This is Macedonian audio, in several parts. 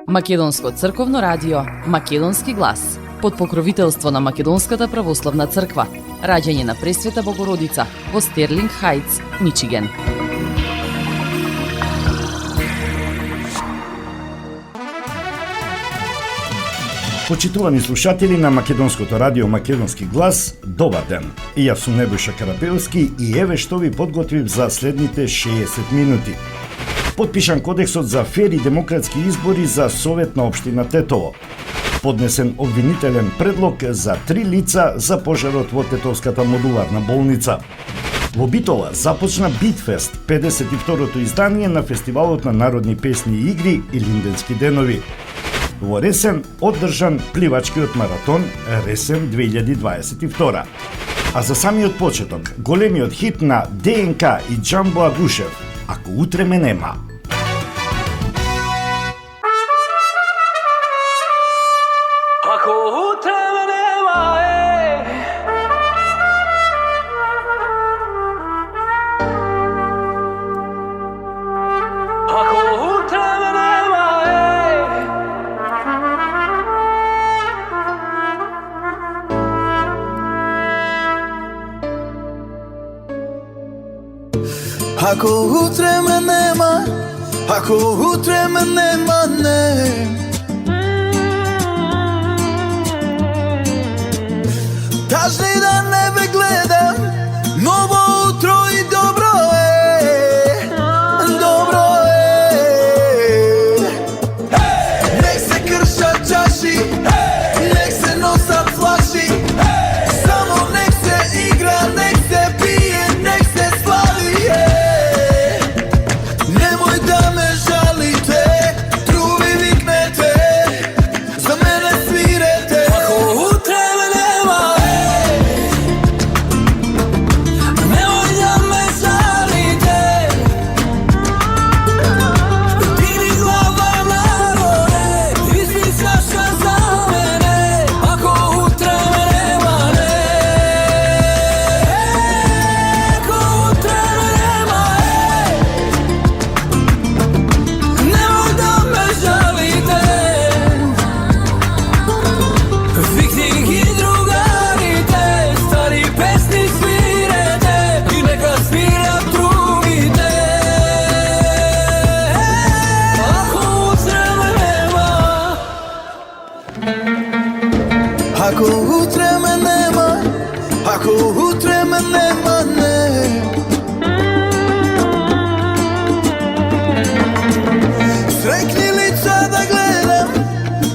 Македонско црковно радио, Македонски глас, под покровителство на Македонската православна црква, раѓање на Пресвета Богородица во Стерлинг Хајтс, Мичиген. Почитувани слушатели на Македонското радио Македонски глас, добар ден. И јас сум Небојша Карапевски и еве што ви подготвив за следните 60 минути. Подпишан кодексот за фер и демократски избори за Совет на општина Тетово. Поднесен обвинителен предлог за 3 лица за пожарот во Тетовската модуларна болница. Во Битола започна Битфест, 52-то издание на фестивалот на народни песни и игри и Линденски денови. Во Ресен одржан пливачкиот маратон Ресен 2022. А за самиот почеток, големиот хит на ДНК и Джамбо Агушев, Ако утре ме нема. Ако утре ме нема, Ако утре ме нема, Ако утре ме нема, ако утре ме нема, не. Кажни да не бе гледам, ново утро и добро е, добро е. Нек се кршат чаши, нек се носат флаши, само нек се игра, нек се пие, нек се слави. Немој да ме жалите, труби викнете, за мене свирете. ако утре ме нема, немој да ме жалите. Дигни глава нагоре, изми чаша за мене, ако утре ме нема, ако утре ме нема, немој да ме жалите. Викни ги другарите, стари песни свирете и нека свират другите. Ако утре ме нема, Ако утре ме нема, ако утре ме нема, не. Срекни лица да гледам,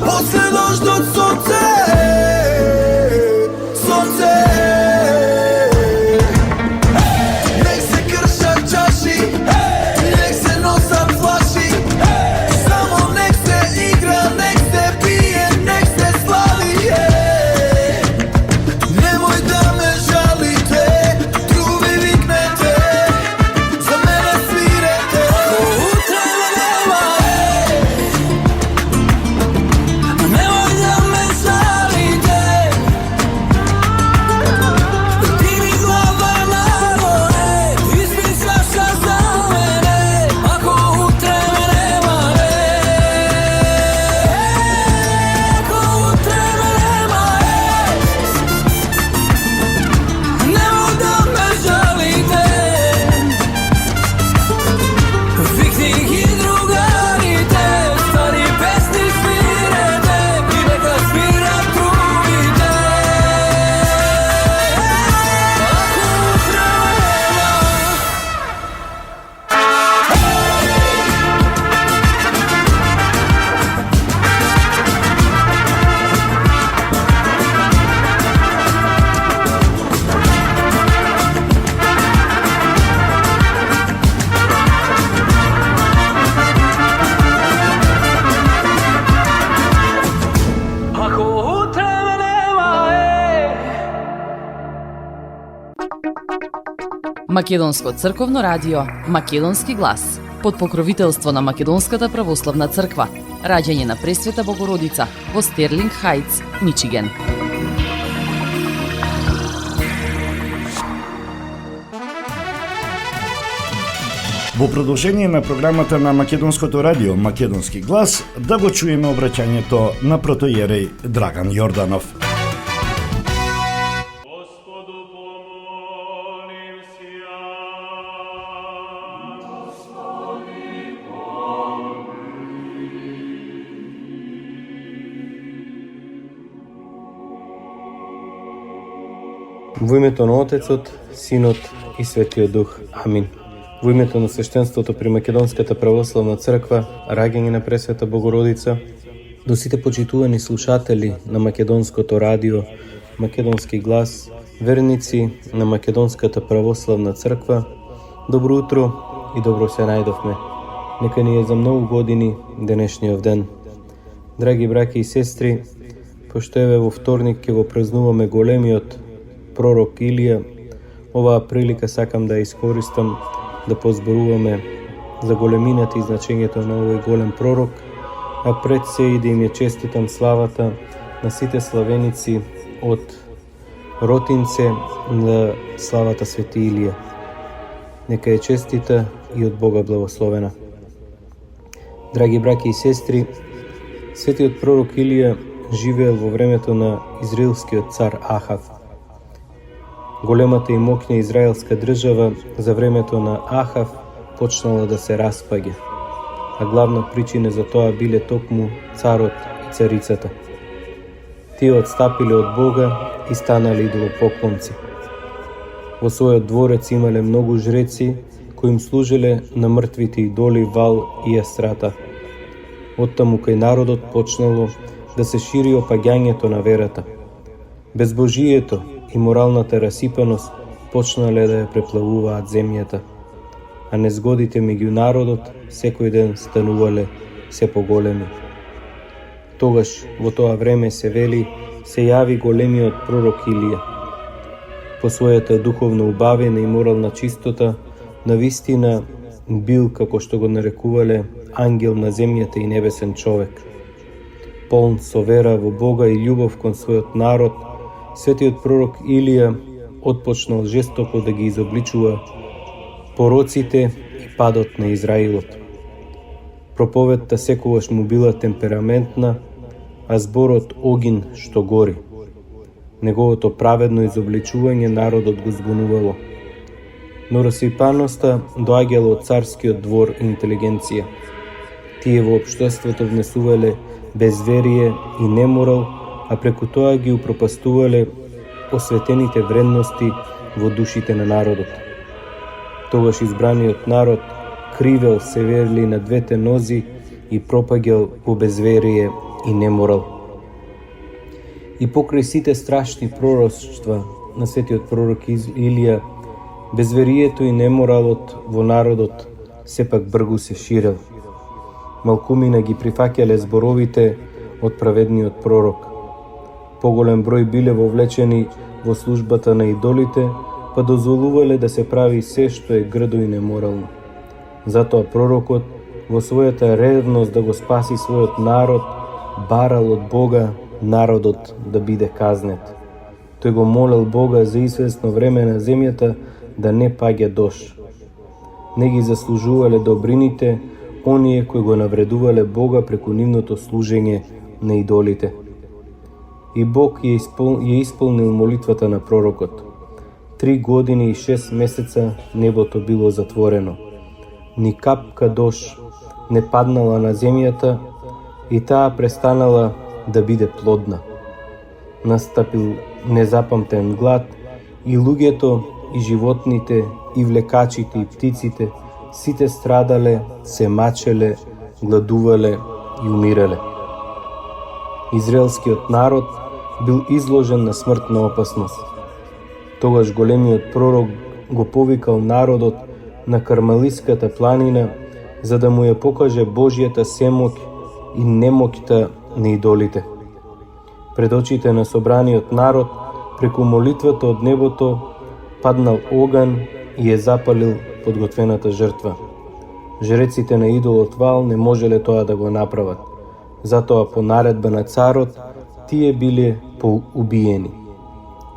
после дождот сонце, сонце. Нек се кршат чаши, нек се носат флаши, само нек се игра, нек се пие, нек се слави. Немој да ме жалите, труби викнете, за мене свирете. ако утре ме нема, немој да ме жалите. Дигни глава нагоре, изми чаша за мене, ако утре ме нема, ако утре ме нема, немој да ме жалите. Викни ги другарите, стари песни свирете и нека свират другите. Ако утре ме нема, ако утре ме нема, Македонско црковно радио, Македонски глас, под покровителство на Македонската православна црква, раѓање на Пресвета Богородица во Стерлинг Хајтс, Мичиген. Во продолжение на програмата на Македонското радио Македонски глас да го чуеме обраќањето на протоиерей Драган Јорданов. Господу помолим сја. Во името на Отецот, Синот и Светиот Дух. Амин. Во името на свештенството при Македонската православна црква, раѓање на Пресвета Богородица, до сите почитувани слушатели на Македонското радио Македонски глас, верници на Македонската православна црква, добро утро и добро се најдовме. Нека ни е за многу години денешниот ден. Драги браќи и сестри, пошто еве во вторник ќе го празнуваме големиот пророк Илија, оваа прилика сакам да ја искористам да позборуваме за големината и значењето на овој голем пророк, а пред се и да им ја честитам славата на сите славеници од ротинце на славата Свети Илија. Нека ја честита и од Бога благословена. Драги браќи и сестри, светиот пророк Илија живеел во времето на израелскиот цар Ахав. Големата и моќна израелска држава за времето на Ахав почнала да се распаѓа, а главна причина за тоа биле токму царот и царицата. Тие отстапиле од Бога и станале идолопоклонци. Во својот дворец имале многу жреци кои им служеле на мртвите идоли Вал и Астрата. Оттаму кај народот почнало да се шири опаѓањето на верата. Безбожието и моралната расипаност почнале да ја преплавуваат земјата, а незгодите меѓу народот секој ден станувале се поголеми. Тогаш во тоа време се вели се јави големиот пророк Илија. По својата духовна убавена и морална чистота, навистина бил, како што го нарекувале, ангел на земјата и небесен човек. Полн со вера во Бога и љубов кон својот народ, светиот пророк Илија отпочнал жестоко да ги изобличува пороците и падот на Израилот. Проповедта секогаш му била темпераментна, а зборот огин што гори. Неговото праведно изобличување народот го збунувало. Но расипаноста доаѓала од царскиот двор и интелигенција. Тие во општеството внесувале безверие и неморал, а преку тоа ги упропастувале осветените вредности во душите на народот. Тогаш избраниот народ кривел се верли на двете нози и пропаѓал во безверие и неморал. И покрај сите страшни пророштва на светиот пророк Илија, безверието и неморалот во народот сепак бргу се ширел. Малкумина ги прифаќале зборовите од праведниот пророк. Поголем број биле вовлечени во службата на идолите, па дозволувале да се прави се што е грдо и неморално. Затоа пророкот, во својата ревност да го спаси својот народ, барал од Бога народот да биде казнет. Тој го молел Бога за известно време на земјата да не паѓа дош. Не ги заслужувале добрините оние кои го навредувале Бога преку нивното служење на идолите. И Бог ја исполнил молитвата на пророкот. 3 години и 6 месеца небото било затворено. Ни капка дош не паднала на земјата и таа престанала да биде плодна. Настапил незапамтен глад и луѓето и животните и влекачите и птиците сите страдале, се мачеле, гладувале и умирале. Израелскиот народ бил изложен на смртна опасност. Тогаш големиот пророк го повикал народот на Кармелиската планина за да му ја покаже Божјата семоќ и немоќта на идолите. Пред очите на собраниот народ, преку молитвата од небото, паднал оган и ја запалил подготвената жртва. Жреците на идолот Вал не можеле тоа да го направат. Затоа по наредба на царот, тие биле поубиени.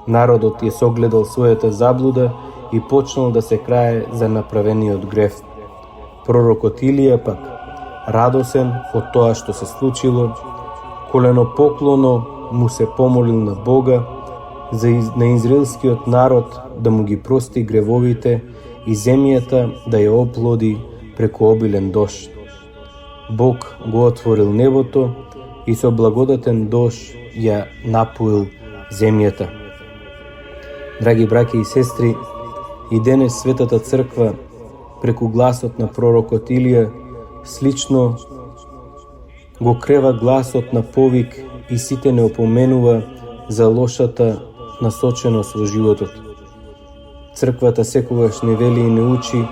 Народот ја согледал својата заблуда и почнал да се крае за направениот грев. Пророкот Илија пак, радосен од тоа што се случило, коленопоклоно му се помолил на Бога на израелскиот народ да му ги прости гревовите и земјата да ја оплоди преку обилен дожд. Бог го отворил небото и со благодатен дожд ја напоил земјата. Драги браќи и сестри, и денес Светата Црква преку гласот на пророкот Илија слично го крева гласот на повик и сите не опоменува за лошата насоченост во животот. Црквата секогаш не вели и не учи: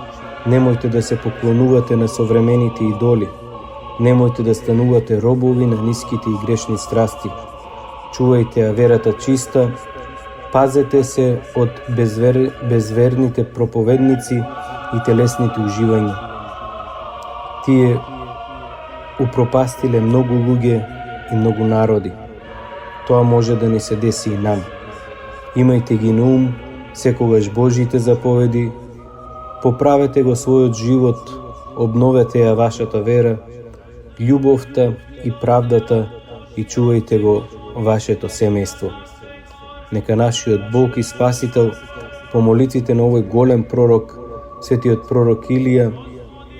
немојте да се поклонувате на современите идоли, немојте да станувате робови на ниските и грешни страсти, чувајте ја верата чиста, пазете се од безверните проповедници и телесните уживања. Тие упропастиле многу луѓе и многу народи. Тоа може да не се деси и нам. Имајте ги на ум секогаш Божите заповеди, поправете го својот живот, обновете ја вашата вера, љубовта и правдата и чувајте го вашето семејство. Нека нашиот Бог и Спасител по молитвите на овој голем пророк, светиот пророк Илија,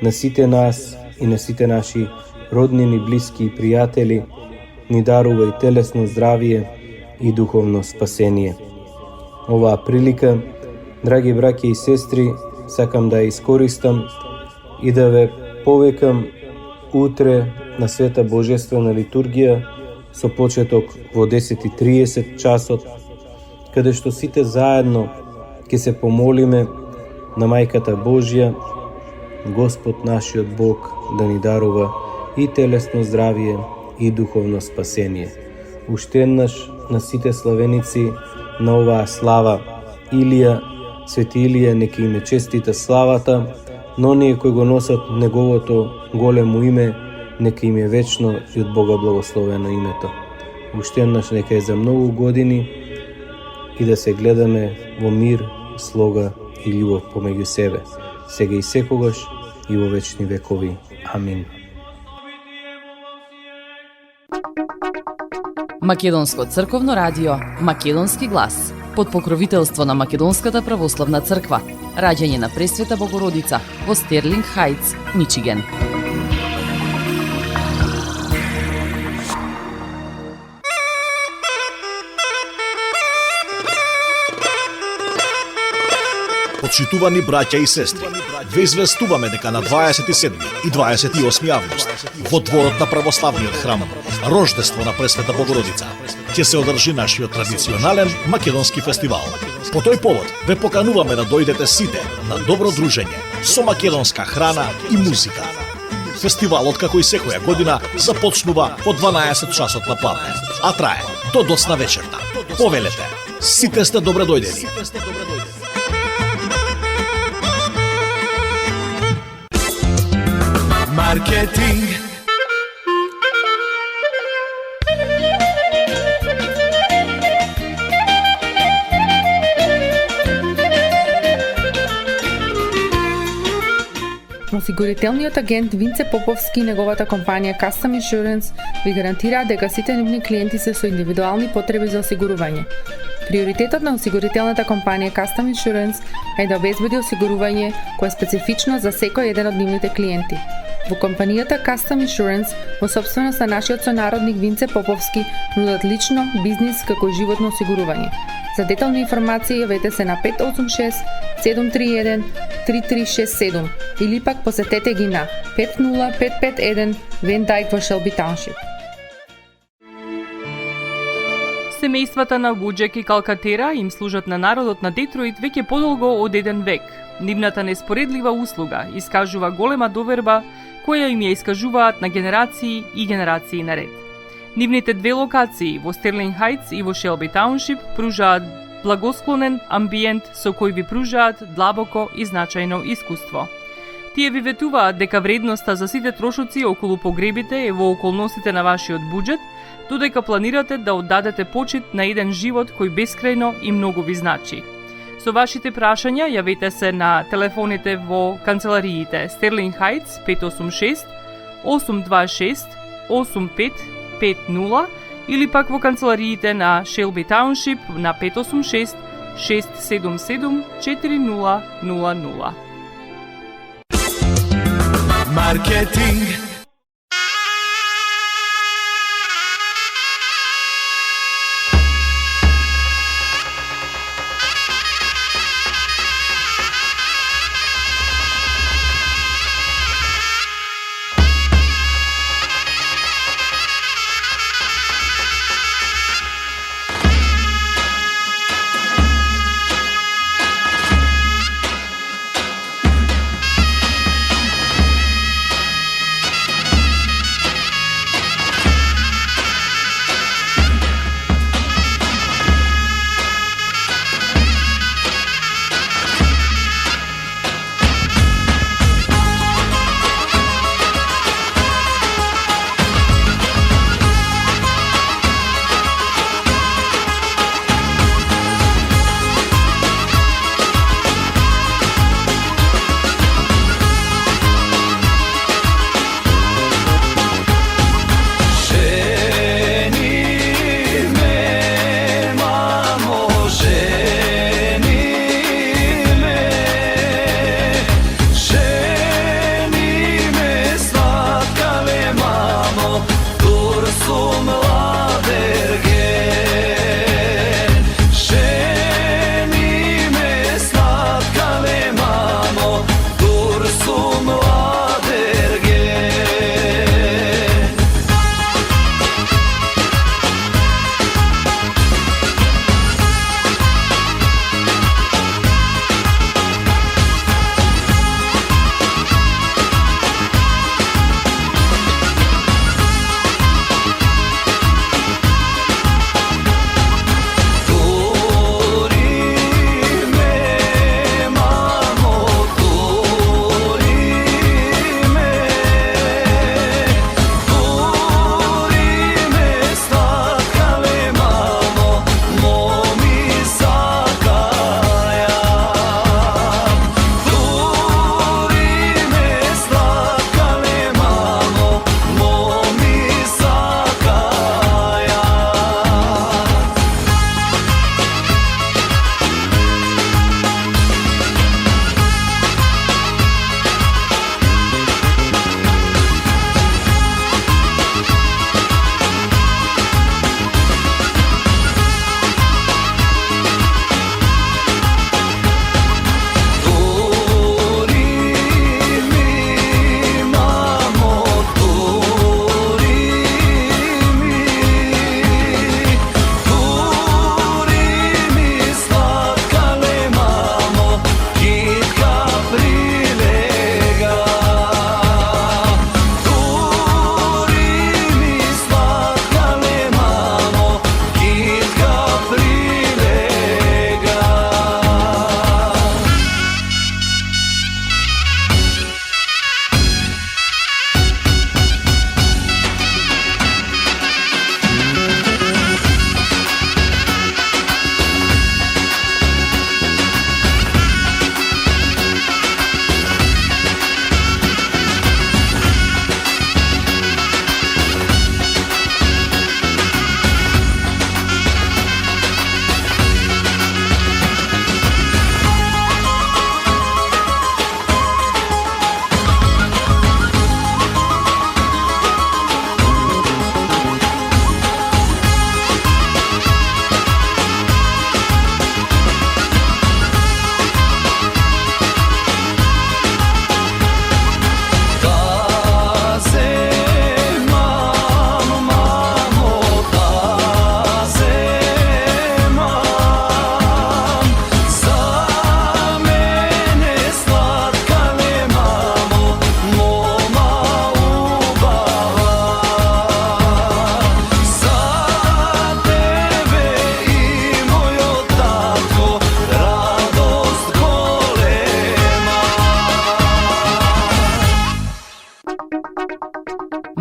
на сите нас и на сите наши роднини, блиски и пријатели ни дарува и телесно здравие и духовно спасение. Оваа прилика, драги браќи и сестри, сакам да ја искористам и да ве повекам утре на Света Божествена литургија со почеток во 10:30 часот, каде што сите заедно ќе се помолиме на Мајката Божја, Господ нашиот Бог да ни дарува и телесно здравие и духовно спасение. Уште еднаш на сите славеници на оваа слава Илија, Свети Илија, нека им е честита славата, но оние кои го носат неговото големо име, нека им е вечно и од Бога благословено името. Уште еднаш нека е за многу години и да се гледаме во мир, слога и љубов помеѓу себе, сега и секогаш и во вечни векови. Амин. Македонско црковно радио Македонски глас под покровителство на Македонската православна црква. Раѓање на Пресвета Богородица во Стерлинг Хајтс, Мичиген. Почитувани браќа и сестри, ве известуваме дека на 27 и 28 август во дворот на православниот храм Рождество на Пресвета Богородица ќе се одржи нашиот традиционален македонски фестивал. По тој повод ве покануваме да дојдете сите на добро дружење со македонска храна и музика. Фестивалот, како и секоја година, започнува по 12 часот на пладне, а трае до досна вечерта. Повелете, сите сте добре дојдени. Маркетинг. Осигурителниот агент Винце Поповски и неговата компанија Custom Insurance ви гарантираат дека сите нивни клиенти се со индивидуални потреби за осигурување. Приоритетот на осигурителната компанија Custom Insurance е да обезбеди осигурување кое е специфично за секој еден од нивните клиенти. Во компанијата Custom Insurance, во собственост на нашиот сонародник Винце Поповски, нудат лично, бизнис како и животно осигурување. За детални информации јавете се на 586 731 3367 или пак посетете ги на 50551 Вен Дайк во Шелби Тауншип. Семејствата на Вуџек и Калкатера им служат на народот на Детройт веќе подолго од еден век. Нивната неспоредлива услуга искажува голема доверба која им ја искажуваат на генерации и генерации наред. Нивните две локации во Стерлинг Хајтс и во Шелби Тауншип пружаат благосклонен амбиент со кој ви пружаат длабоко и значајно искуство. Тие ви ветуваат дека вредноста за сите трошоци околу погребите е во околностите на вашиот буџет, додека планирате да оддадете почит на еден живот кој бескрајно и многу ви значи. Со вашите прашања јавете се на телефоните во канцелариите Стерлинг Хајтс 586 826 8550 или пак во канцелариите на Шелби Тауншип на 586 677 4000. Маркетинг.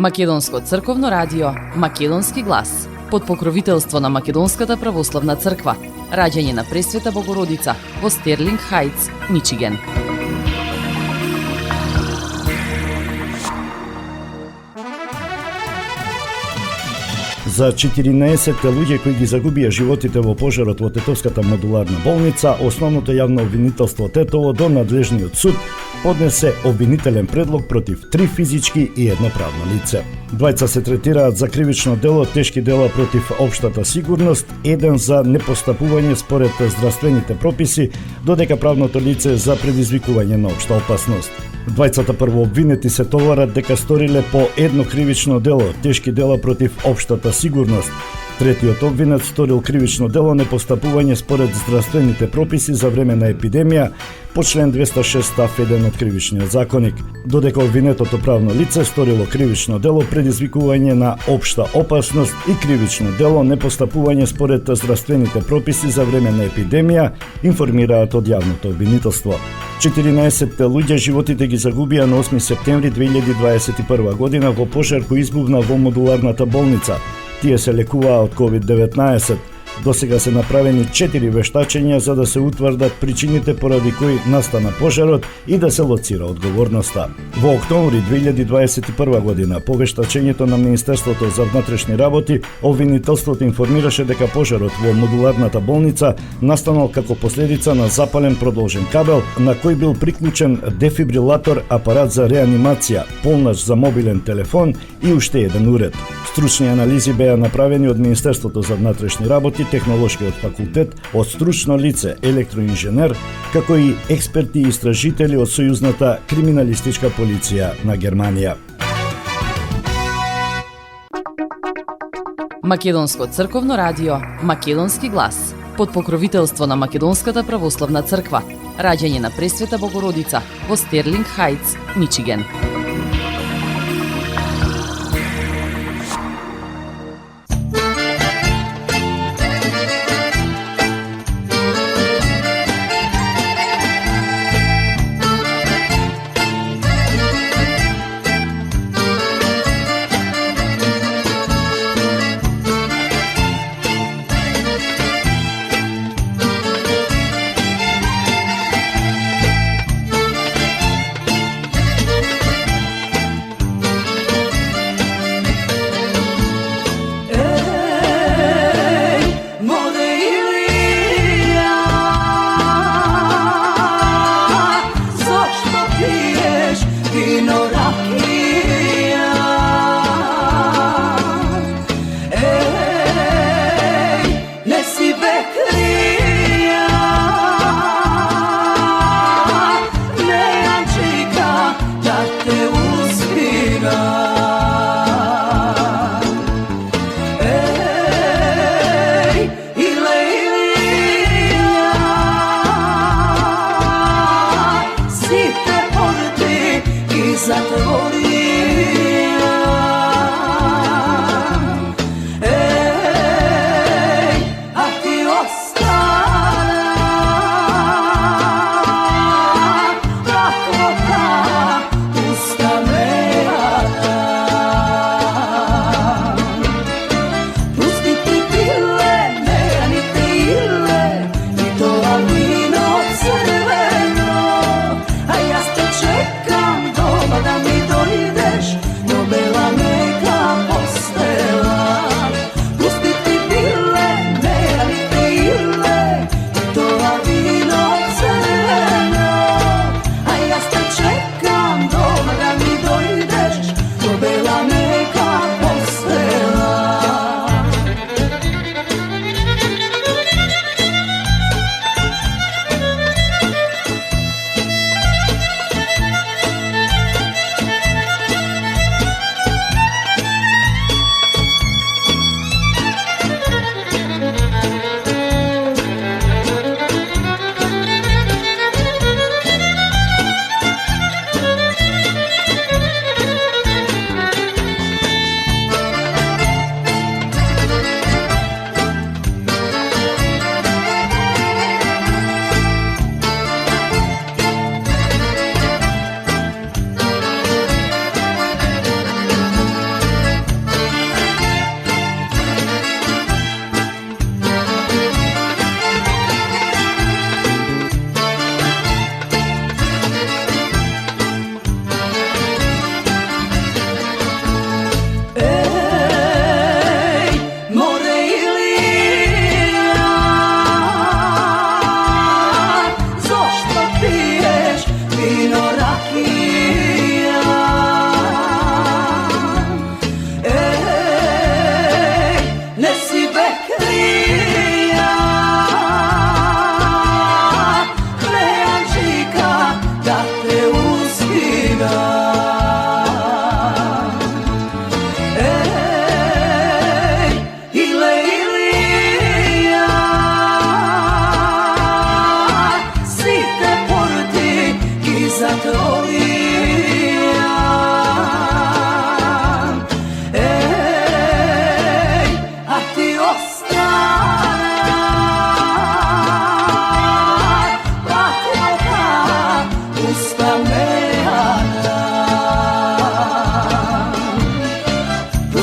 Македонско црковно радио, Македонски глас, под покровителство на Македонската православна црква. раѓање на Пресвета Богородица во Стерлинг Хајтс, Мичиген. За 14 луѓе кои ги загубија животите во пожарот во Тетовската модуларна болница, основното јавно обвинителство Тетово до надлежниот суд поднесе обвинителен предлог против 3 физички и едно правно лице. Двајца се третираат за кривично дело, тешки дела против општата сигурност, еден за непостапување според здравствените прописи, додека правното лице за предизвикување на општа опасност. Двајцата прво обвинети се товарат дека сториле по едно кривично дело, тешки дела против општата сигурност. Третиот обвинет сторил кривично дело непостапување според здравствените прописи за време на епидемија по член 206 став 1 од Кривичниот законик, додека обвинетото правно лице сторило кривично дело предизвикување на општа опасност и кривично дело непостапување според здравствените прописи за време на епидемија, информираат од јавното обвинителство. 14 луѓе животите ги загубија на 8 септември 2021 година во пожар кој избувна во модуларната болница. Тие се лекуваа од COVID-19. Досега се направени 4 вештачења за да се утврдат причините поради кои настана пожарот и да се лоцира одговорноста. Во октомври 2021 година, по вештачењето на Министерството за внатрешни работи, обвинителството информираше дека пожарот во модуларната болница настанал како последица на запален продолжен кабел на кој бил приклучен дефибрилатор, апарат за реанимација, полнач за мобилен телефон и уште еден уред. Стручни анализи беа направени од Министерството за внатрешни работи, Технолошкиот факултет, од стручно лице, електроинженер, како и експерти и истражители од Сојузната криминалистичка полиција на Германија. Македонско црковно радио Македонски глас, под покровителство на Македонската православна црква, раѓање на Пресвета Богородица во Стерлинг Хајтс, Мичиген.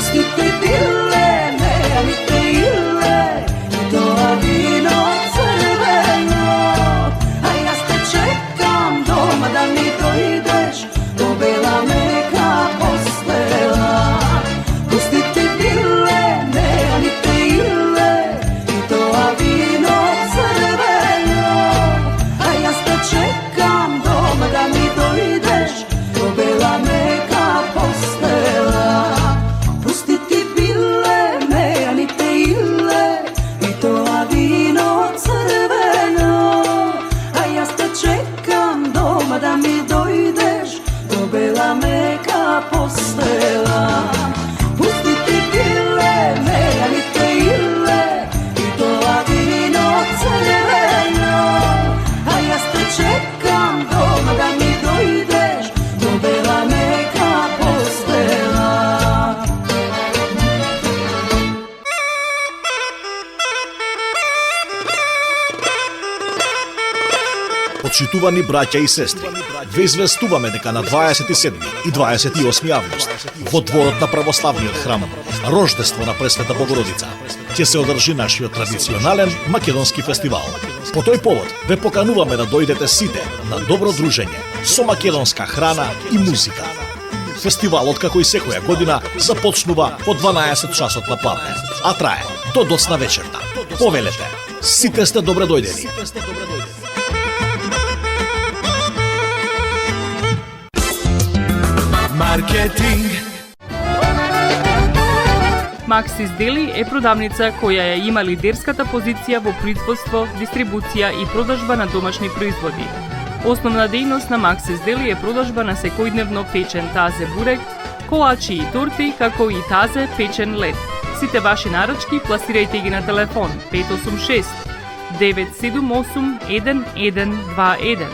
Pustite pile, nemojte ile, i to vino crveno. A ja te čekam doma da mi dojdeš, do bela meka postela. Pustite pile, nemojte ile, i to vino crveno. A ja te čekam doma da mi dojdeš, do bela meka postela. Pustiti pile, menite ile, i to vino crveno. A ja te čekam doma da mi dojdeš, do bela meka postela. Pustiti pile, menite ile, i to vino crveno. A ja te čekam doma da mi dojdeš, do bela meka postela. Почитувани браќа и сестри, ве известуваме дека на 27 и 28 август во дворот на православниот храм Рождество на Пресвета Богородица ќе се одржи нашиот традиционален македонски фестивал. По тој повод ве покануваме да дојдете сите на добро дружење со македонска храна и музика. Фестивалот, како и секоја година, започнува по 12 часот на пладне, а трае до досна вечерта. Повелете, сите сте добре дојдени. Маркетинг. Максис Дели е продавница која ја има лидерската позиција во производство, дистрибуција и продажба на домашни производи. Основна дејност на Максис Дели е продажба на секојдневно печен тазе бурек, колачи и торти, како и тазе печен лед. Сите ваши нарачки пласирајте ги на телефон 586 978 1121.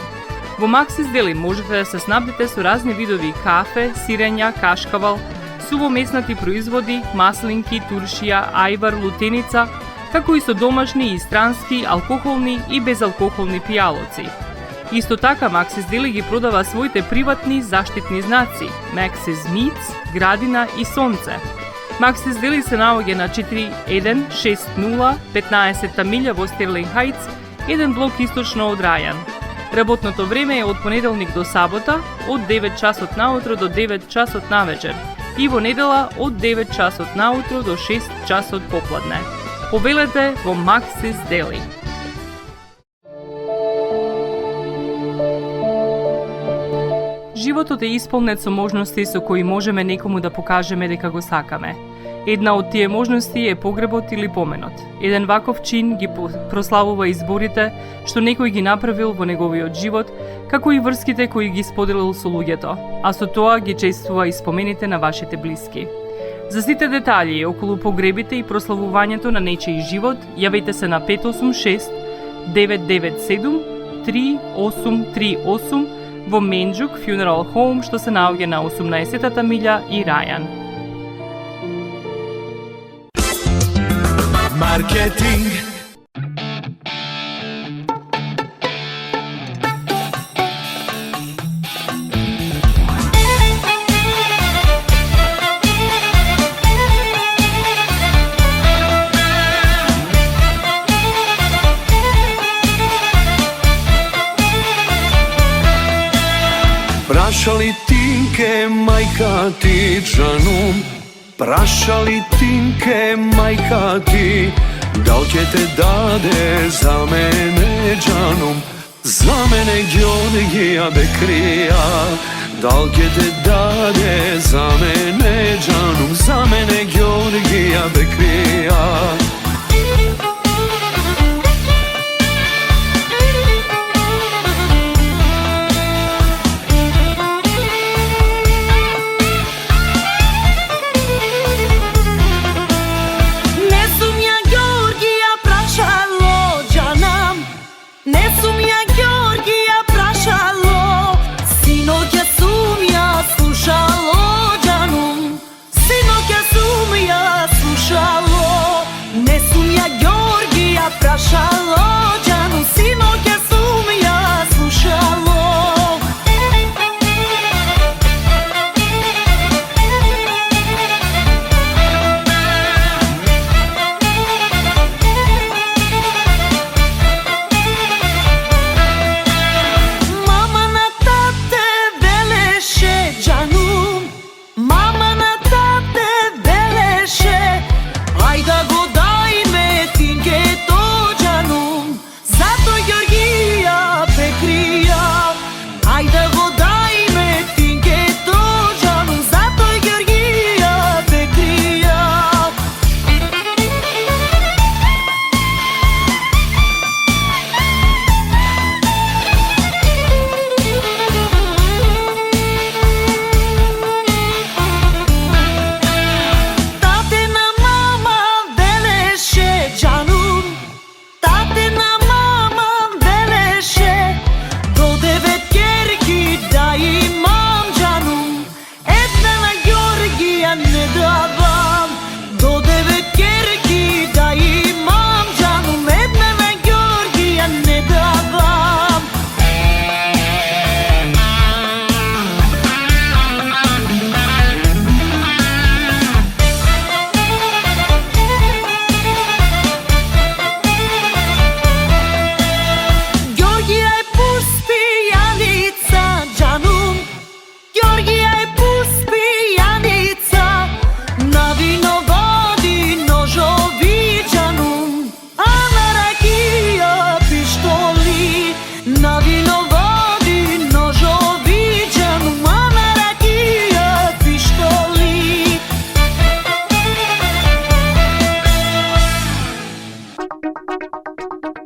Во Максис Дели можете да се снабдите со разни видови кафе, сирења, кашкавал, сувомеснати производи, маслинки, туршија, ајвар, лутеница, како и со домашни и странски, алкохолни и безалкохолни пијалоци. Исто така Максис Дели ги продава своите приватни заштитни знаци Максис Meats, Градина и Сонце. Максис Дели се наоѓа на 4160 15-та милја во Стерлинг Хајтс, еден блок источно од Рајан. Работното време е од понеделник до сабота, од 9 часот наутро до 9 часот навечер и во недела од 9 часот наутро до 6 часот попладне. Повелете во Максис Дели. Животот е исполнет со можности со кои можеме некому да покажеме дека го сакаме. Една од тие можности е погребот или поменот. Еден ваков чин ги прославува изборите што некој ги направил во неговиот живот, како и врските кои ги споделил со луѓето, а со тоа ги чествува и спомените на вашите блиски. За сите детали околу погребите и прославувањето на нечиј живот, јавете се на 586 997 3838 во Менџук Funeral Home, што се наоѓа на 18-та милја и Рајан. Маркетинг. Prašali tinke majka ti džanum, prašali tinke majka ti, da li će te dade za mene džanum, za mene Georgija Bekrija, da li će te dade za mene džanum, za mene Georgija Bekrija. Sinoć ja slušalo džanum, sinoć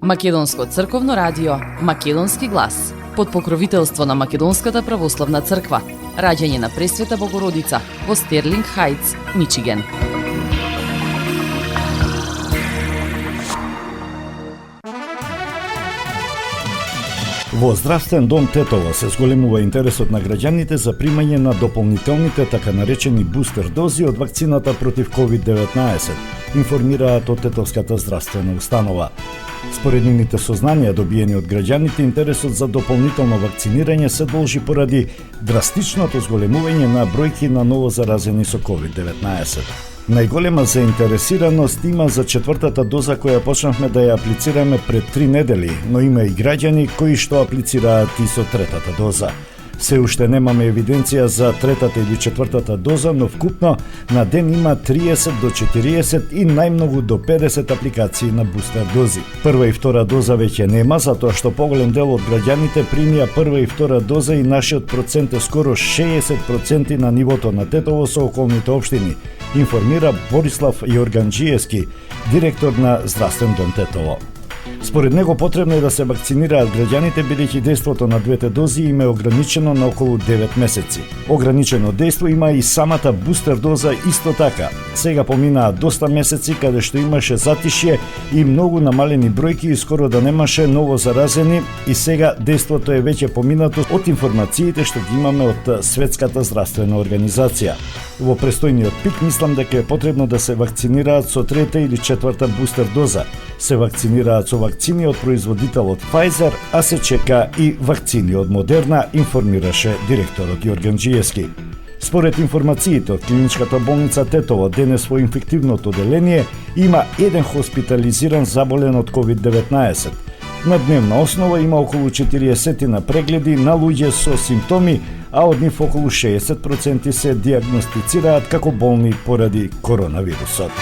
Македонско црковно радио Македонски глас. Под покровителство на Македонската православна црква. Раѓање на Пресвета Богородица во Стерлинг Хајтс, Мичиген. Во здравствен дом Тетово се зголемува интересот на граѓаните за примање на дополнителните така наречени бустер дози од вакцината против COVID-19, информираат од Тетовската здравствена установа. Според нивните сознанија добиени од граѓаните, интересот за дополнително вакцинирање се должи поради драстичното зголемување на бројки на новозаразени со COVID-19. Најголема заинтересираност има за четвртата доза која почнавме да ја аплицираме пред 3 недели, но има и граѓани кои што аплицираат и со третата доза. Се уште немаме евиденција за третата или четвртата доза, но вкупно на ден има 30 до 40 и најмногу до 50 апликации на бустер дози. Прва и втора доза веќе нема, затоа што поголем дел од граѓаните примија прва и втора доза и нашиот процент е скоро 60% на нивото на Тетово со околните општини, информира Борислав Јорганџиевски, директор на Здравствен дом Тетово. Според него потребно е да се вакцинираат граѓаните, бидејќи дејството на двете дози им е ограничено на околу 9 месеци. Ограничено дејство има и самата бустер доза исто така. Сега поминаат доста месеци каде што имаше затишје и многу намалени бројки и скоро да немаше ново заразени, и сега дејството е веќе поминато од информациите што ги имаме од Светската здравствена организација. Во престојниот пик мислам дека е потребно да се вакцинираат со трета или четврта бустер доза. Се вакцинираат со вакцини од производителот Pfizer, а се чека и вакцини од Модерна, информираше директорот Јорганџиевски. Според информациите од клиничката болница Тетово, денес во инфективното оделение има еден хоспитализиран заболен од COVID-19. На дневна основа има околу 40 на прегледи на луѓе со симптоми, а од нив околу 60% се диагностицираат како болни поради коронавирусот.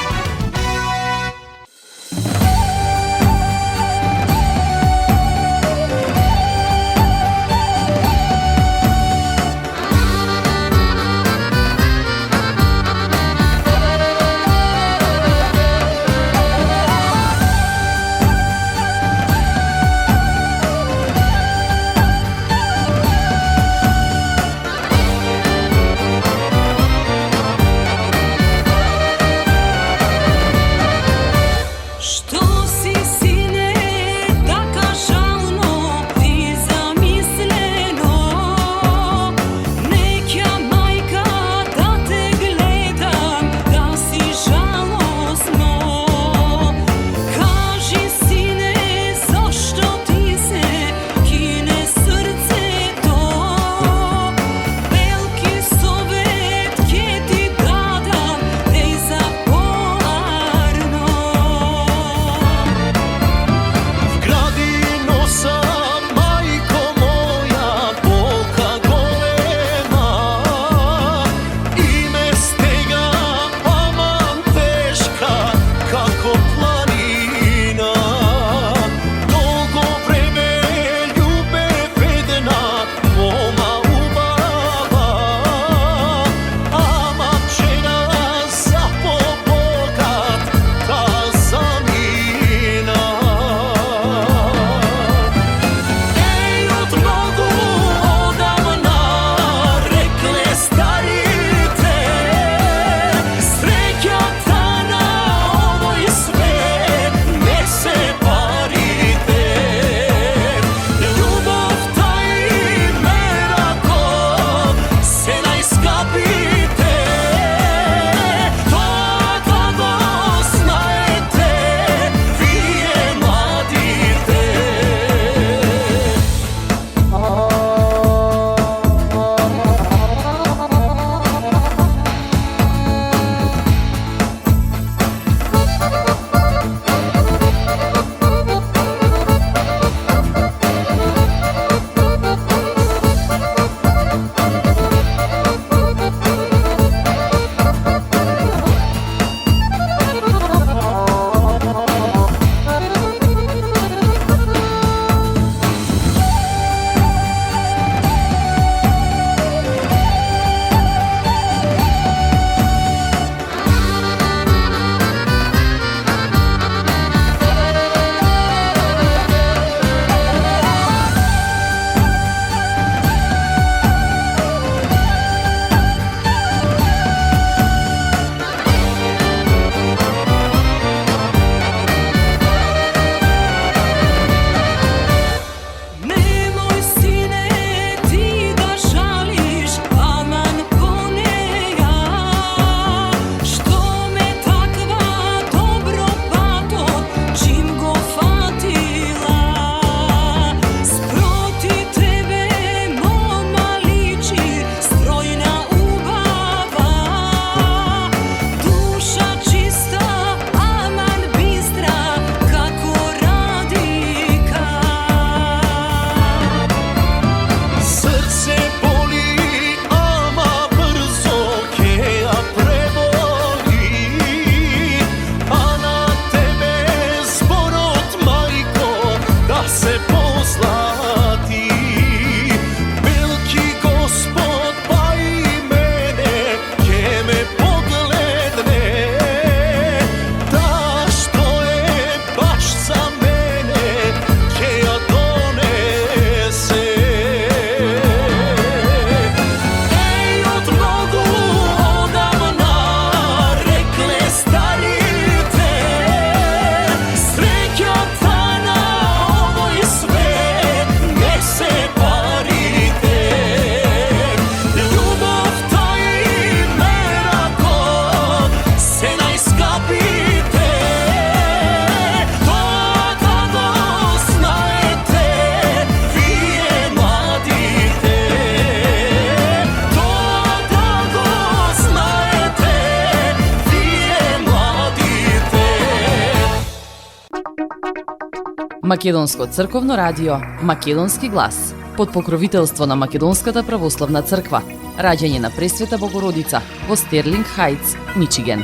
Македонско црковно радио Македонски глас под покровителство на Македонската православна црква. Раѓање на Пресвета Богородица во Стерлинг Хајтс, Мичиген.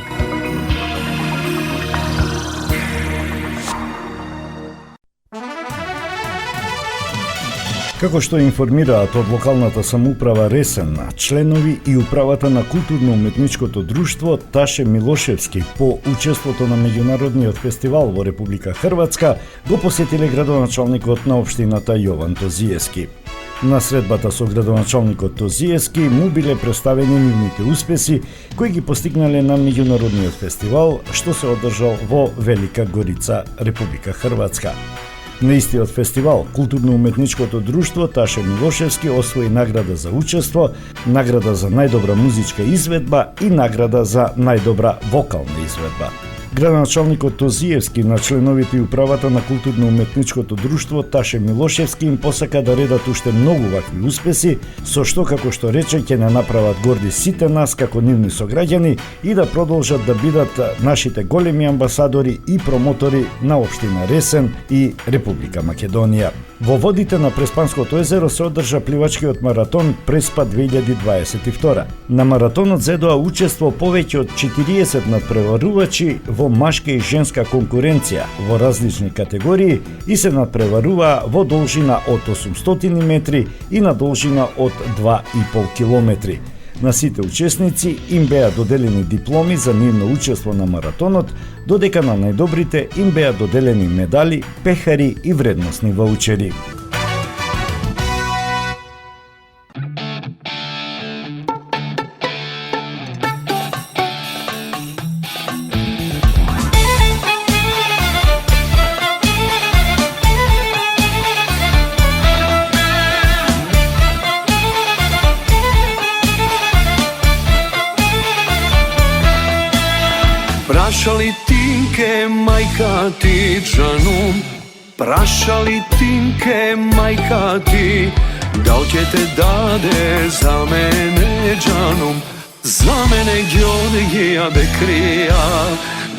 Како што информираат од локалната самоуправа Ресен, членови и управата на културно-уметничкото друштво Таше Милошевски по учеството на меѓународниот фестивал во Република Хрватска го посетиле градоначалникот на општината Јован Тозиевски. На средбата со градоначалникот Тозиевски му биле представени нивните успеси кои ги постигнале на меѓународниот фестивал што се одржал во Велика Горица, Република Хрватска. На истиот фестивал, културно-уметничкото друштво Таше Милошевски освои награда за учество, награда за најдобра музичка изведба и награда за најдобра вокална изведба. Градоначалникот Тозиевски на членовите и управата на културно-уметничкото друштво Таше Милошевски им посака да редат уште многу вакви успеси, со што, како што рече, ќе не направат горди сите нас како нивни сограѓани и да продолжат да бидат нашите големи амбасадори и промотори на општина Ресен и Република Македонија. Во водите на Преспанското езеро се одржа пливачкиот маратон Преспа 2022. На маратонот зедоа учество повеќе од 40 надпреварувачи во машка и женска конкуренција во различни категории и се надпреваруваа во должина од 800 метри и на должина од 2,5 километри. На сите учесници им беа доделени дипломи за нивно учество на маратонот, додека на најдобрите им беа доделени медали, пехари и вредносни ваучери. Prašali tinke majka ti džanum, prašali tinke majka ti, da li će te dade za mene džanum, za mene Georgija Bekrija,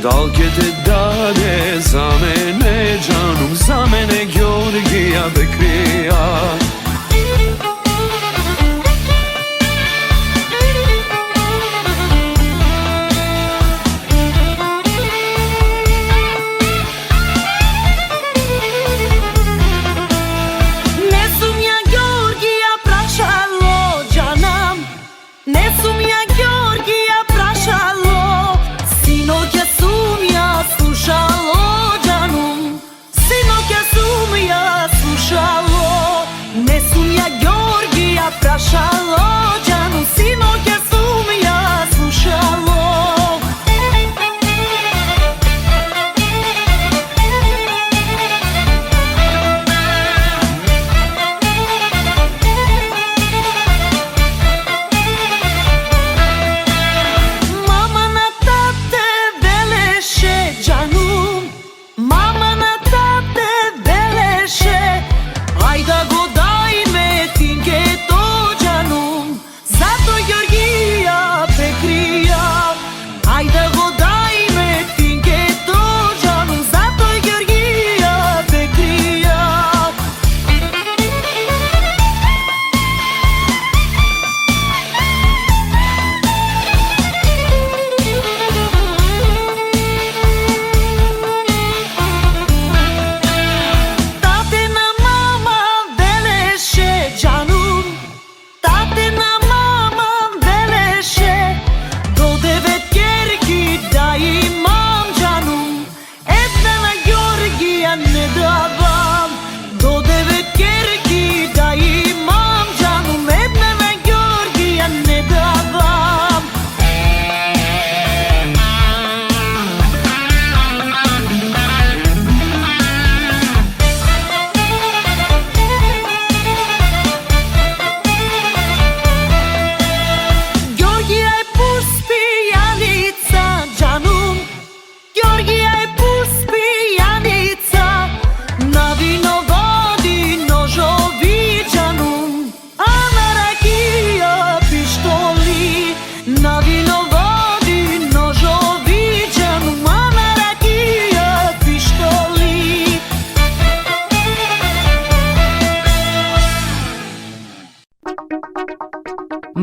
da li će te dade za mene džanum, za mene Georgija Bekrija. Ajda go daj me tinke to džanum.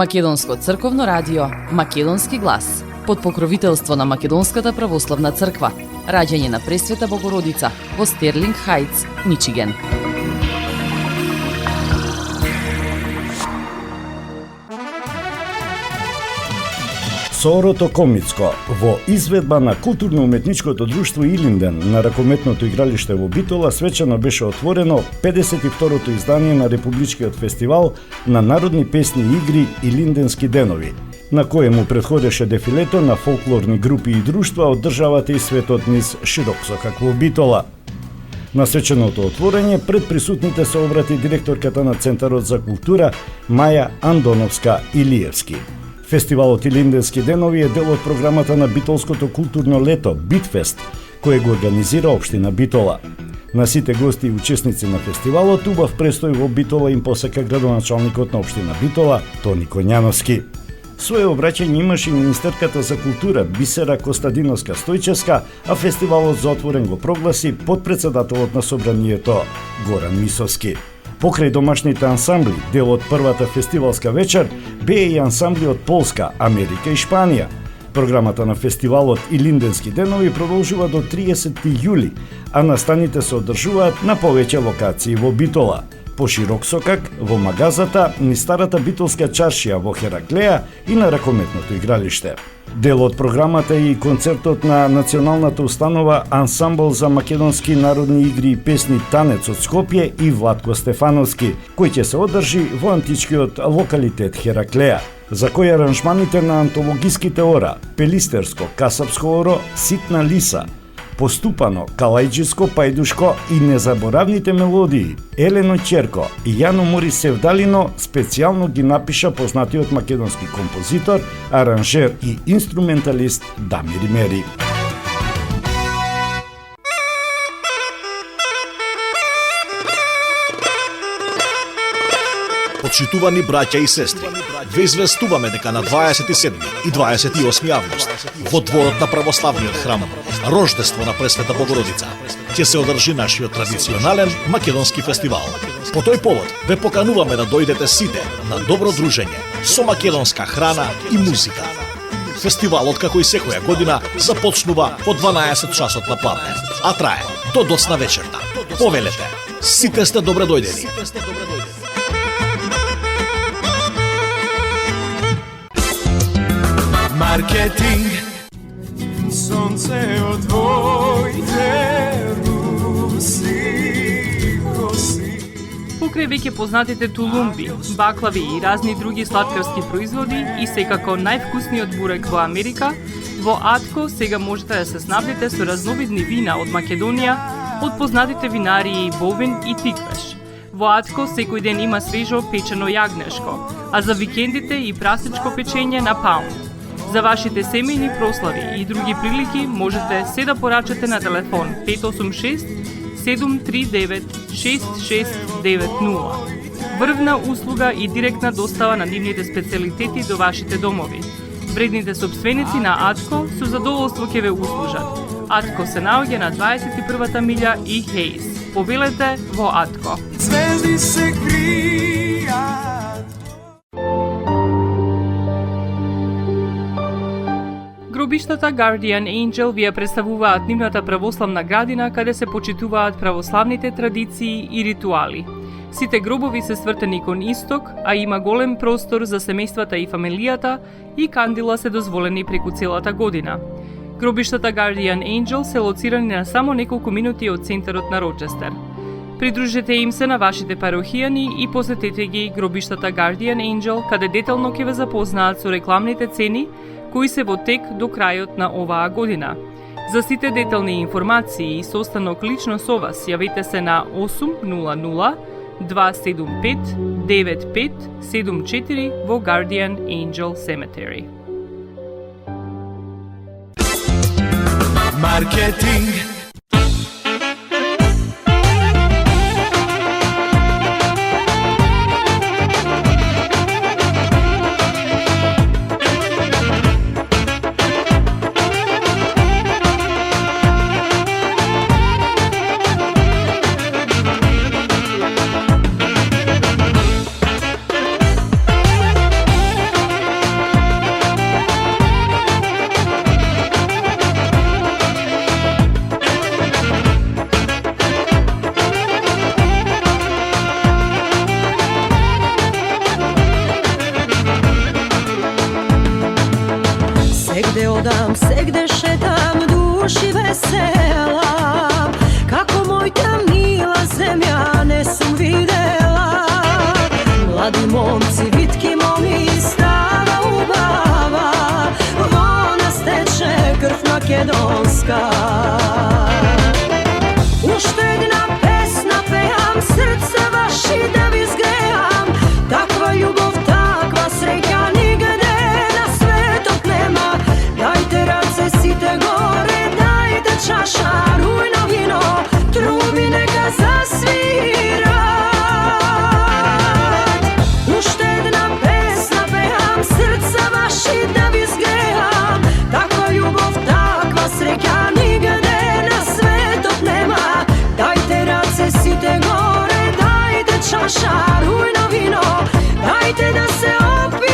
Македонско црковно радио Македонски глас под покровителство на Македонската православна црква. Раѓање на Пресвета Богородица во Стерлинг Хајтс, Мичиген. Соорото Комицко во изведба на културно-уметничкото друштво Илинден на ракометното игралиште во Битола свечено беше отворено 52-то издание на Републичкиот фестивал на народни песни и игри Илинденски денови, на којему претходеше дефилето на фолклорни групи и друштва од државата и светот низ Широксокак во Битола. На свеченото отворање пред присутните се обрати директорката на Центарот за култура Маја Андоновска-Илиевски. Фестивалот Илинденски денови е дел од програмата на Битолското културно лето Битфест, кој го организира општина Битола. На сите гости и учесници на фестивалот убав престој во Битола им посека градоначалникот на општина Битола Тони Коњановски. Своје обраќање имаше и министерката за култура Бисера Костадиновска-Стојчевска, а фестивалот за отворен го прогласи подпредседателот на собранието Горан Мисовски. Покрај домашните ансамбли, дел од првата фестивалска вечер, беа и ансамбли од Полска, Америка и Шпанија. Програмата на фестивалот Илинденски денови продолжува до 30 јули, а настаните се одржуваат на повеќе локации во Битола. По Широксокак, во Магазата, низ старата битолска чаршија во Хераклеја и на ракометното игралиште. Дел од програмата е и концертот на националната установа Ансамбл за македонски народни игри и песни Танец од Скопје и Владко Стефановски, кој ќе се одржи во античкиот локалитет Хераклеја, за кој аранжманите на антологиските ора Пелистерско, Касапско оро, Ситна лиса, Поступано, Калајджиско, Пајдушко и незаборавните мелодии Елено Ќерко и Јано Морис Севдалино специјално ги напиша познатиот македонски композитор, аранжер и инструменталист Дамир Мери. Почитувани браќа и сестри, ве известуваме дека на 27 и 28 август во дворот на православниот храм Рождество на Пресвета Богородица ќе се одржи нашиот традиционален македонски фестивал. По тој повод ве покануваме да дојдете сите на добро дружење со македонска храна и музика. Фестивалот, како и секоја година, започнува по 12 часот на пладне, а трае до досна вечерта. Повелете, сите сте добре дојдени. Маркетинг. Сонце од твоите руси коси. Покрај веќе познатите тулумби, баклави и разни други сладкарски производи и секако највкусниот бурек во Америка, во Атко сега можете да се снабдите со разновидни вина од Македонија, од познатите винарии Бовин и Тиквеш. Во Атко секој ден има свежо печено јагнешко, а за викендите и прасечко печење на паунд. За вашите семејни прослави и други прилики можете се да порачате на телефон 586 739 6690. Врвна услуга и директна достава на нивните специјалитети до вашите домови. Вредните собственици на Атко со задоволство ќе ве услужат. Атко се наоѓа на 21-та милја и Хейс. Повелете во Атко. Звезди се кријат. Гробиштата Guardian Angel вија представуваат нивната православна градина каде се почитуваат православните традиции и ритуали. Сите гробови се свртени кон исток, а има голем простор за семејствата и фамилијата и кандила се дозволени преку целата година. Гробиштата Guardian Angel се лоцирани на само неколку минути од центарот на Рочестер. Придружете им се на вашите парохијани и посетете ги гробиштата Guardian Angel, каде детално ќе ве запознаат со рекламните цени кои се во тек до крајот на оваа година. За сите детални информации и состанок лично со вас, јавете се на 800 275 9574 во Guardian Angel Cemetery. Маркетинг. čestitam duši vesela, kako moja mila zemlja ne sam videla. Mladi momci, vitki momi, stava ubava, ona steče krv makedonska. Uštedna pesna pejam, srce vaši da vi zgrejam, takva ljubav, takva sreća nigde na svetu nema. Dajte race site gore, dajte čaša rujno vino, trubi neka zasvira. Uštedna pesna pejam, srce vaši da vi zgrejam, takva ljubav, takva sreća nigde na svetu nema. Dajte race site gore, dajte čaša rujno vino, dajte da se opija.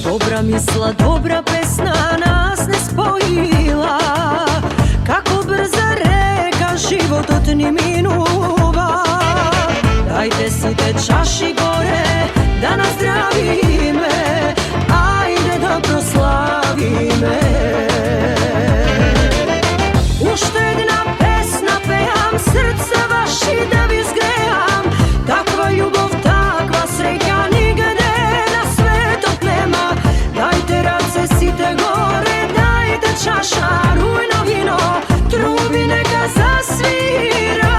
Dobra misla, dobra pesna nas ne spojila, kako brza reka život od ni minuva. Dajte si te čaši gore da nazdravi me, ajde da proslavi me. Uštedna pesna pejam, srce vaši da vi zgrejam, takva ljubav, takva sreća nigde na svetu nema. Dajte race site gore, dajte čaša rujno vino, trubi neka zasvira.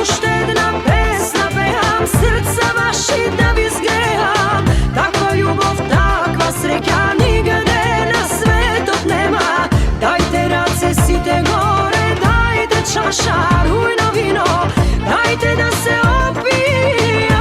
Uštedna pesna pejam, srce vaši da vi zgrejam, takva ljubav, takva sreća nigde na svetu nema. Dajte race site gore, dajte čaša rujno vino, dajte da se opija.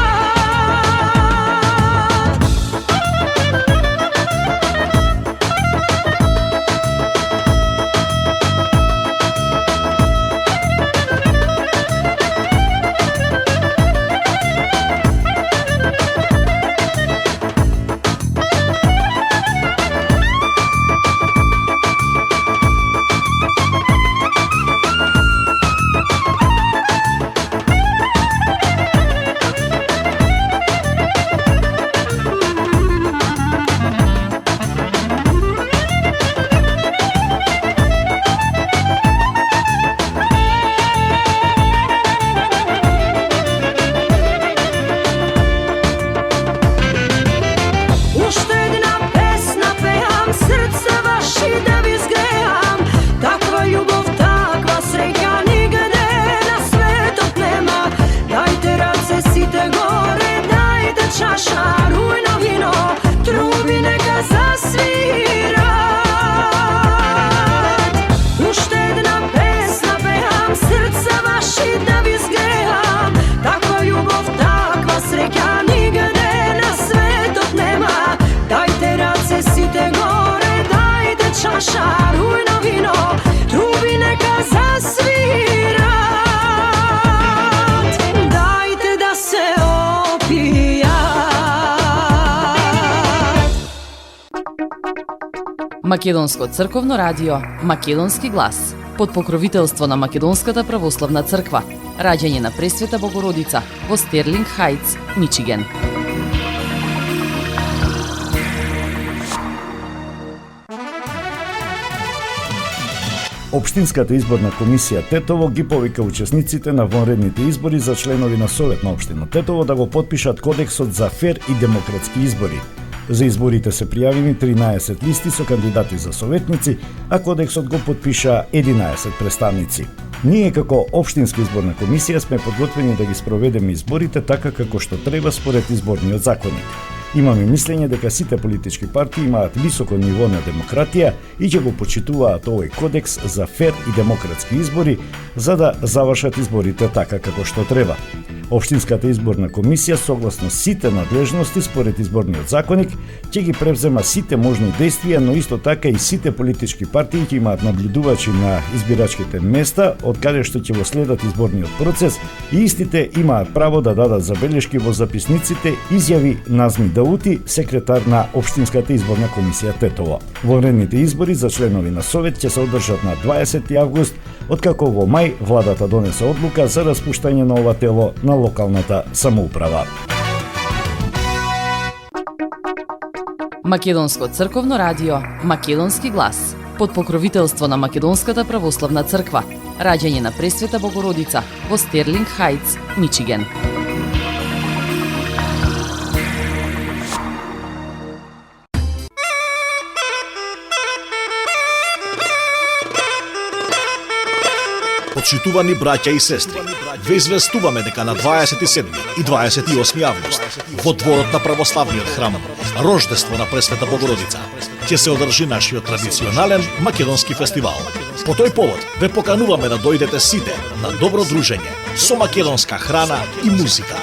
Uštedna pesna pejam, srce vaši da vi zgrejam, takva ljubav, takva sreća nigde na svetu nema. Dajte race site gore, dajte čaša rujno vino, trubi neka zasvira. Uštedna pesna pejam, srce vaši da vi zgrejam, takva ljubav, takva sreća nigde na svetu nema. Dajte race site gore, dajte čaša rujno vino, trubi neka zasvira. Dajte da se opija. Македонско црковно радио, Македонски глас, под покровителство на Македонската православна црква, раѓање на Пресвета Богородица во Стерлинг Хајтс, Мичиген. Општинската изборна комисија Тетово ги повика учесниците на вонредните избори за членови на Совет на општина Тетово да го потпишат кодексот за фер и демократски избори. За изборите се пријавени 13 листи со кандидати за советници, а кодексот го потпиша 11 представници. Ние како Општинска изборна комисија сме подготвени да ги спроведеме изборите така како што треба според изборниот законник. Имаме мислење дека сите политички партии имаат високо ниво на демократија и ќе го почитуваат овој кодекс за фер и демократски избори, за да завршат изборите така како што треба. Општинската изборна комисија, согласно сите надлежности според изборниот законник, ќе ги превзема сите можни действија, но исто така и сите политички партии ќе имаат наблюдувачи на избирачките места, од каде што ќе го следат изборниот процес, и истите имаат право да дадат забелешки во записниците, изјави Назми Даути, секретар на Општинската изборна комисија Тетово. Вонредните избори за членови на Совет ќе се одржат на 20 август, откако во мај владата донесе одлука за распуштање на ова тело на локалната самоуправа. Македонско црковно радио Македонски глас под покровителство на Македонската православна црква. Раѓање на Пресвета Богородица во Стерлинг Хајтс, Мичиген. Почитувани браќа и сестри, ве известуваме дека на 27 и 28 август во дворот на православниот храм Рождество на Пресвета Богородица ќе се одржи нашиот традиционален македонски фестивал. По тој повод ве покануваме да дојдете сите на добро дружење со македонска храна и музика.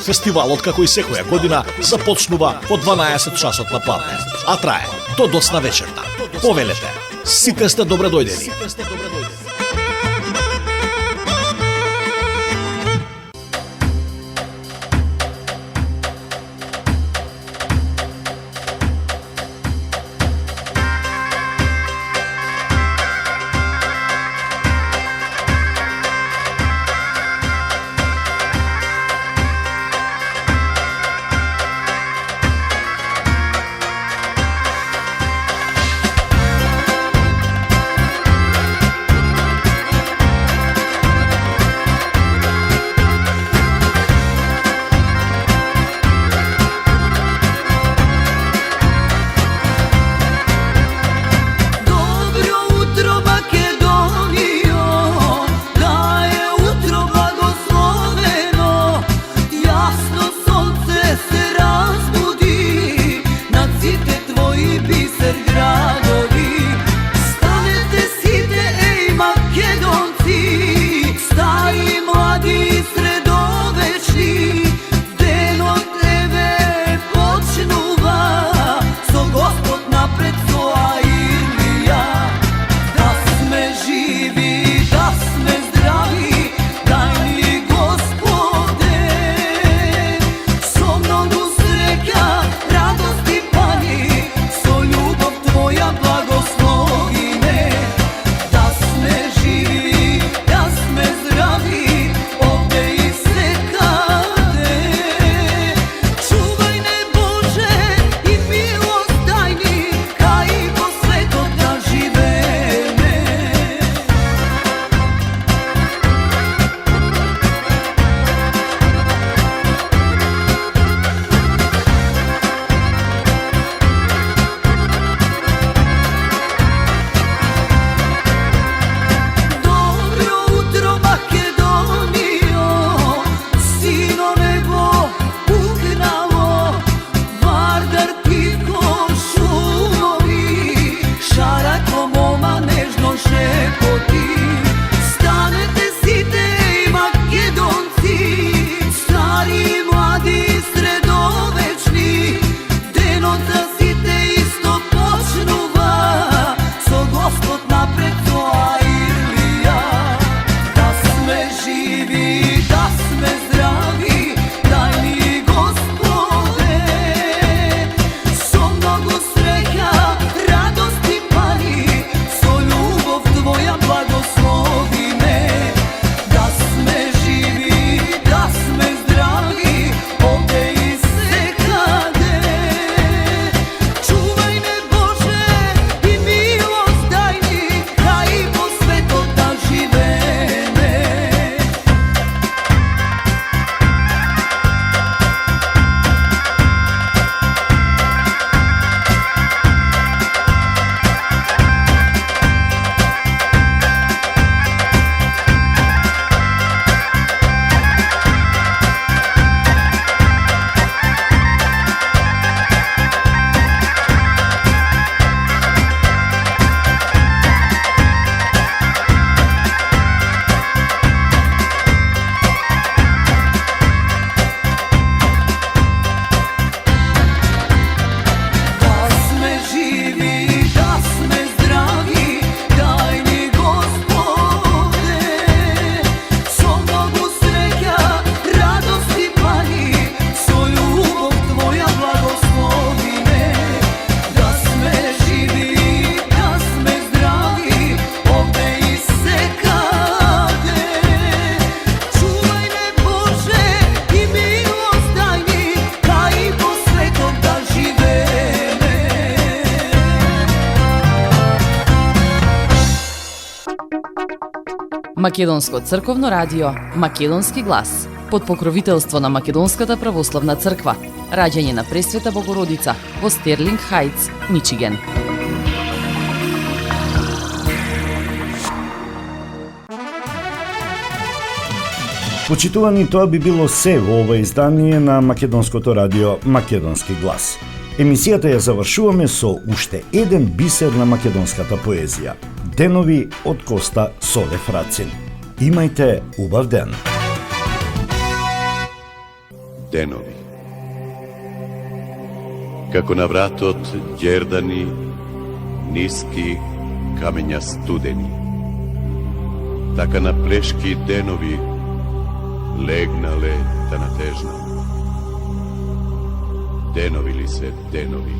Фестивалот, како и секоја година, започнува по 12 часот на пладне, а трае до доцна вечерта. Повелете, сите сте добре дојдени. Твоја благословија Македонско црковно радио Македонски глас под покровителство на Македонската православна црква. Раѓање на Пресвета Богородица во Стерлинг Хајтс, Мичиген. Почитувани, тоа би било се во ова издание на Македонското радио Македонски глас. Емисијата ја завршуваме со уште еден бисер на македонската поезија. Денови од Коста Солев Рацин. Имајте убав ден. Денови. Како на вратот ѓердани, ниски камења студени. Така на плешки денови легнале да натежна. Денови ли се денови,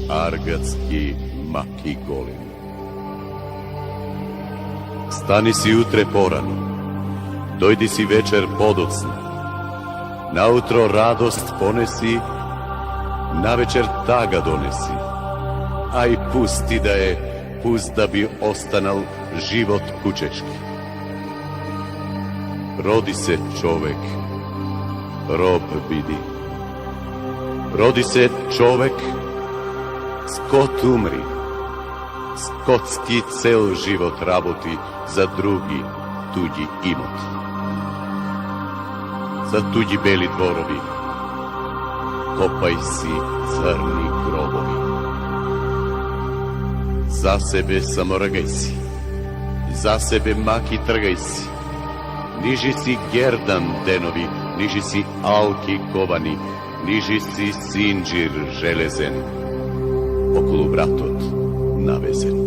аргатски маки големи. Стани си утре порано, дојди си вечер подоцна, наутро радост понеси, навечер тага донеси, ај пусти да е, пуст да би останал живот кучешки. Роди се човек, роб биди. Роди се човек, скот умри. Скотски цел живот работи за други туѓи имот. За туѓи бели дворови, копај си црни гробови. За себе само ргај си, за себе маки тргај си. Нижи си гердан денови, нижи си алки ковани, нижи си синџир железен, околу вратот навезен.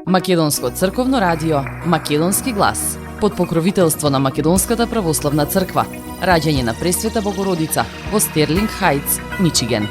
Македонско црковно радио Македонски глас под покровителство на Македонската православна црква. Раѓање на Пресвета Богородица во Стерлинг Хајтс, Мичиген.